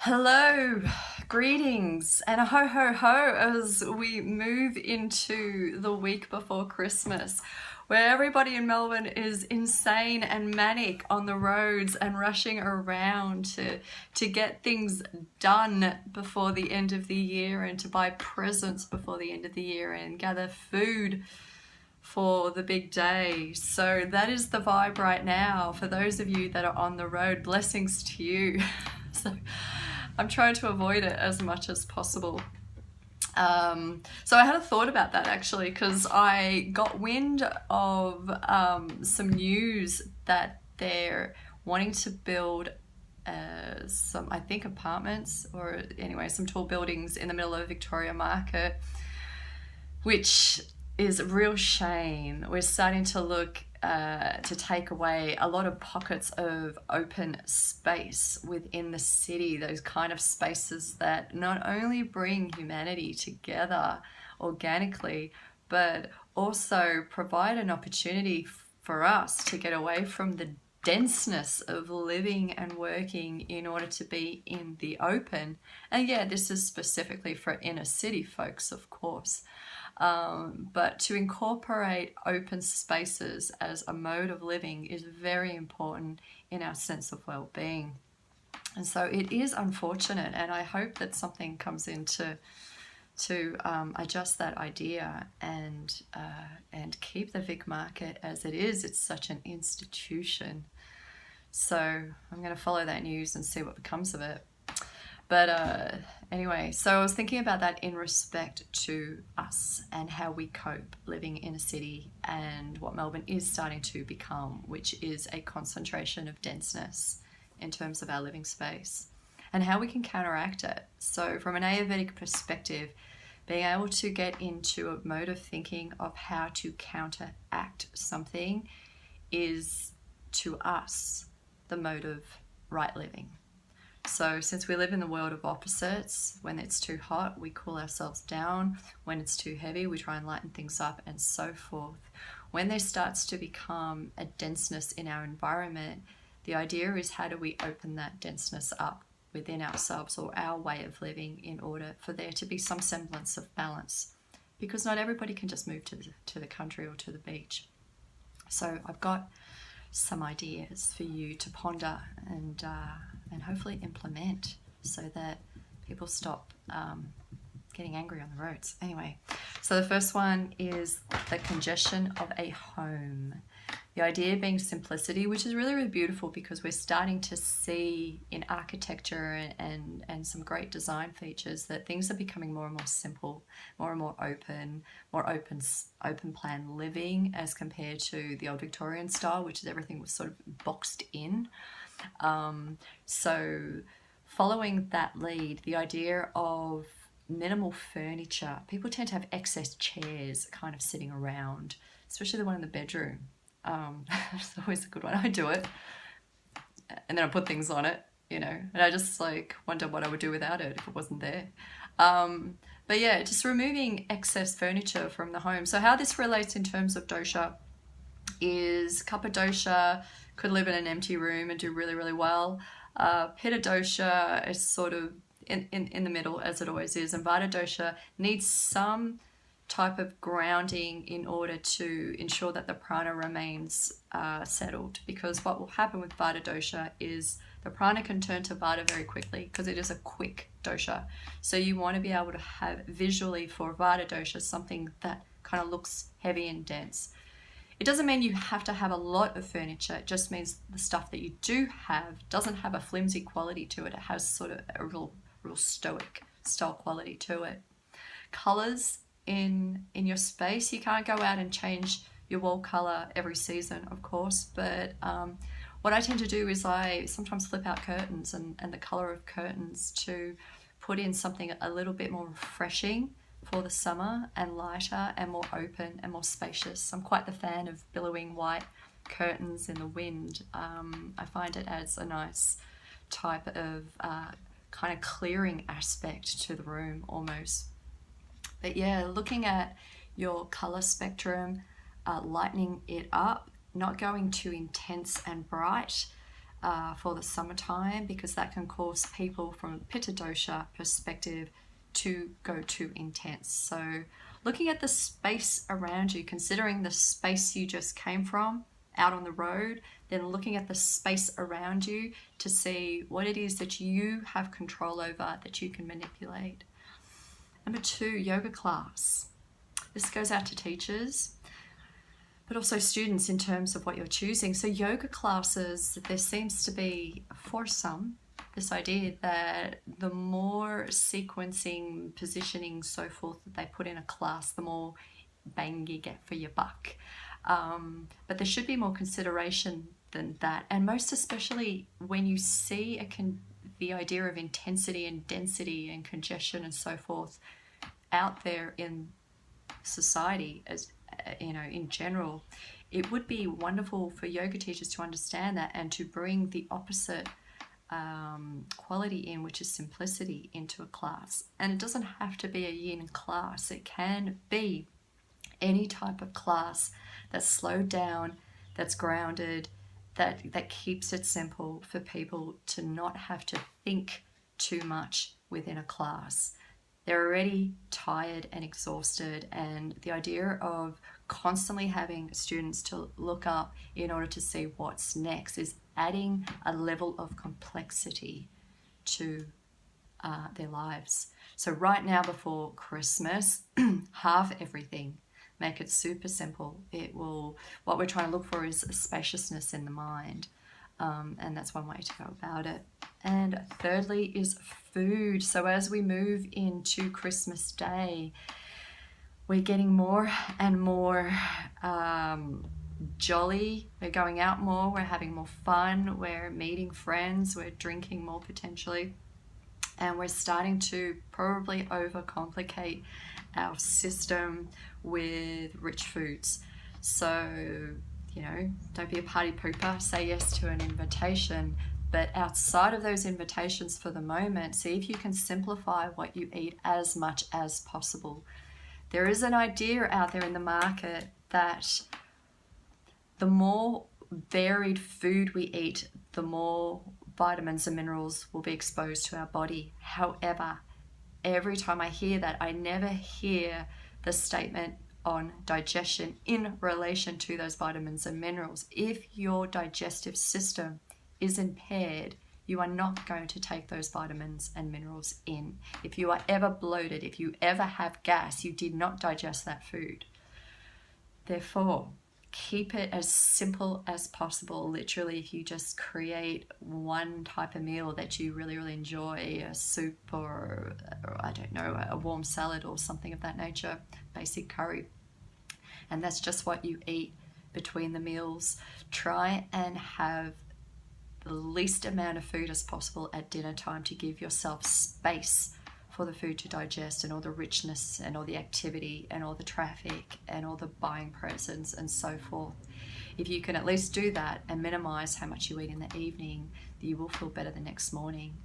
Hello, greetings, and a ho ho ho as we move into the week before Christmas, where everybody in Melbourne is insane and manic on the roads and rushing around to get things done before the end of the year and to buy presents before the end of the year and gather food for the big day. So that is the vibe right now. For those of you that are on the road, blessings to you. So I'm trying to avoid it as much as possible. So I had a thought about that actually, because I got wind of some news that they're wanting to build some, I think, apartments, or anyway, some tall buildings in the middle of Victoria Market, which is a real shame. We're starting to look to take away a lot of pockets of open space within the city, those kind of spaces that not only bring humanity together organically, but also provide an opportunity for us to get away from the denseness of living and working in order to be in the open. And yeah, this is specifically for inner city folks, of course. But to incorporate open spaces as a mode of living is very important in our sense of well-being. And so it is unfortunate, and I hope that something comes in to adjust that idea and keep the Vic Market as it is. It's such an institution. So I'm going to follow that news and see what becomes of it. But anyway, so I was thinking about that in respect to us and how we cope living in a city and what Melbourne is starting to become, which is a concentration of denseness in terms of our living space, and how we can counteract it. So from an Ayurvedic perspective, being able to get into a mode of thinking of how to counteract something is, to us, the mode of right living. So since we live in the world of opposites, when it's too hot, we cool ourselves down. When it's too heavy, we try and lighten things up, and so forth. When there starts to become a denseness in our environment, the idea is, how do we open that denseness up within ourselves or our way of living in order for there to be some semblance of balance? Because not everybody can just move to the country or to the beach. So I've got some ideas for you to ponder and hopefully implement, so that people stop getting angry on the roads. Anyway, so the first one is the congestion of a home. The idea being simplicity, which is really, really beautiful, because we're starting to see in architecture and some great design features that things are becoming more and more simple, more and more open plan living, as compared to the old Victorian style, which is everything was sort of boxed in. So following that lead, the idea of minimal furniture, people tend to have excess chairs kind of sitting around, especially the one in the bedroom. It's always a good one. I do it, and then I put things on it, and I just wonder what I would do without it if it wasn't there. But yeah, just removing excess furniture from the home. So how this relates in terms of dosha is, Kapha dosha could live in an empty room and do really, really well. Pitta dosha is sort of in the middle, as it always is, and Vata dosha needs some type of grounding in order to ensure that the prana remains settled. Because what will happen with Vata dosha is the prana can turn to Vata very quickly, because it is a quick dosha. So you want to be able to have visually for Vata dosha something that kind of looks heavy and dense. It doesn't mean you have to have a lot of furniture. It just means the stuff that you do have doesn't have a flimsy quality to it. It has sort of a real stoic style quality to it. Colors in your space, you can't go out and change your wall color every season, of course, but what I tend to do is I sometimes flip out curtains and the color of curtains to put in something a little bit more refreshing for the summer, and lighter and more open and more spacious. I'm quite the fan of billowing white curtains in the wind. I find it adds a nice type of kind of clearing aspect to the room almost. But yeah, looking at your color spectrum, lightening it up, not going too intense and bright, for the summertime, because that can cause people from a pitta dosha perspective to go too intense. So looking at the space around you, considering the space you just came from out on the road, then looking at the space around you to see what it is that you have control over, that you can manipulate. Number 2, yoga class. This goes out to teachers, but also students in terms of what you're choosing. So yoga classes, there seems to be, for some, this idea that the more sequencing, positioning, so forth that they put in a class, the more bang you get for your buck. But there should be more consideration than that. And most especially when you see the idea of intensity and density and congestion and so forth out there in society, as you know, in general, it would be wonderful for yoga teachers to understand that and to bring the opposite quality in, which is simplicity, into a class. And it doesn't have to be a yin class. It can be any type of class that's slowed down, that's grounded, that keeps it simple for people to not have to think too much within a class. They're already tired and exhausted, and the idea of constantly having students to look up in order to see what's next is adding a level of complexity to their lives. So right now before Christmas, halve everything. Make it super simple. What we're trying to look for is a spaciousness in the mind. And that's one way to go about it. And thirdly is food. So as we move into Christmas Day, we're getting more and more jolly. We're going out more. We're having more fun. We're meeting friends. We're drinking more potentially. And we're starting to probably overcomplicate our system with rich foods. So, you know, don't be a party pooper. Say yes to an invitation. But outside of those invitations for the moment, see if you can simplify what you eat as much as possible. There is an idea out there in the market that the more varied food we eat, the more vitamins and minerals will be exposed to our body. However, every time I hear that, I never hear the statement on digestion in relation to those vitamins and minerals. If your digestive system is impaired, you are not going to take those vitamins and minerals in. If you are ever bloated, if you ever have gas, you did not digest that food. Therefore, keep it as simple as possible. Literally, if you just create one type of meal that you really, really enjoy, a soup or I don't know, a warm salad or something of that nature, basic curry, and that's just what you eat between the meals. Try and have the least amount of food as possible at dinner time to give yourself space for the food to digest, and all the richness and all the activity and all the traffic and all the buying presence and so forth. If you can at least do that and minimize how much you eat in the evening, you will feel better the next morning.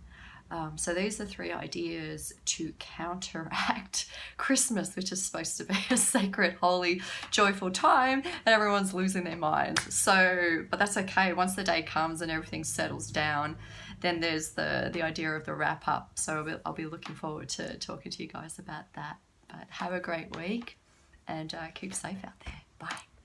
So these are 3 ideas to counteract Christmas, which is supposed to be a sacred, holy, joyful time, and everyone's losing their minds. So, but that's okay. Once the day comes and everything settles down, then there's the idea of the wrap up. So I'll be looking forward to talking to you guys about that. But have a great week and keep safe out there. Bye.